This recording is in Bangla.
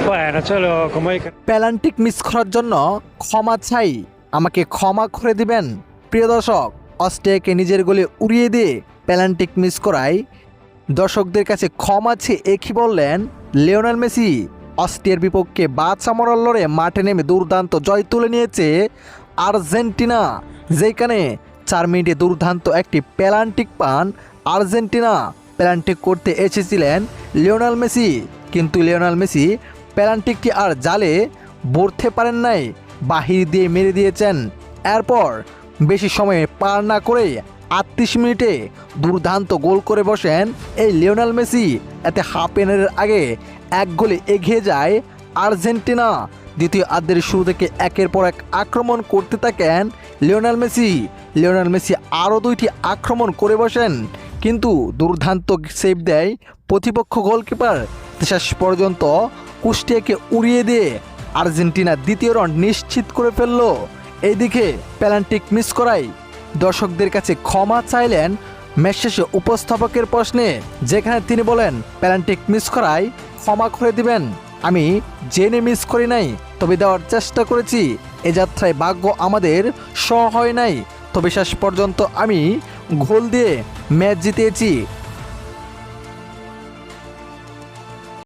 Bueno, cholo, como hay que... penalty miss করার জন্য ক্ষমা চাই, আমাকে ক্ষমা করে দিবেন। প্রিয় দর্শক, অস্ট্রিয়াকে নিজের গোলে উড়িয়ে দিয়ে পেনাল্টি মিস করায় দর্শকদের কাছে ক্ষমা চেয়ে একই বললেন লিওনেল মেসি। অস্ট্রিয়ার বিপক্ষে বাঁচা মরার লড়ে মাঠে নেমে দুর্দান্ত জয় তুলে নিয়েছে আর্জেন্টিনা, যেখানে 4 মিনিটে দুর্দান্ত একটি পেনাল্টি পান আর্জেন্টিনা। পেনাল্টি করতে এসেছিলেন লিওনেল মেসি, কিন্তু লিওনেল মেসি পেনাল্টিটি আর জালে ভরতে পারেন নাই, বাহির দিয়ে মেরে দিয়েছেন। এরপর বেশি সময় পার না করে 38 মিনিটে দুর্দান্ত গোল করে বসেন এই লিওনেল মেসি। এতে হাফ এনের আগে 1 গোলে এগিয়ে যায় আর্জেন্টিনা। দ্বিতীয় আর্ধের শুরু থেকে একের পর এক আক্রমণ করতে থাকেন লিওনেল মেসি। লিওনেল মেসি আরও 2টি আক্রমণ করে বসেন, কিন্তু দুর্দান্ত সেভ দেয় প্রতিপক্ষ গোলকিপার। শেষ পর্যন্ত কুষ্টিয়াকে উড়িয়ে দিয়ে আর্জেন্টিনা দ্বিতীয় রাউন্ড নিশ্চিত করে ফেলল। এইদিকে পেনাল্টি মিস করায় দর্শকদের কাছে ক্ষমা চাইলেন ম্যাচ শেষে উপস্থাপকের প্রশ্নে, যেখানে তিনি বলেন পেনাল্টি মিস করায় ক্ষমা করে দিবেন। আমি জেনে মিস করি নাই, তবে দেওয়ার চেষ্টা করেছি। এ যাত্রায় ভাগ্য আমাদের সহায় নাই, তবে শেষ পর্যন্ত আমি গোল দিয়ে ম্যাচ জিতিয়েছি।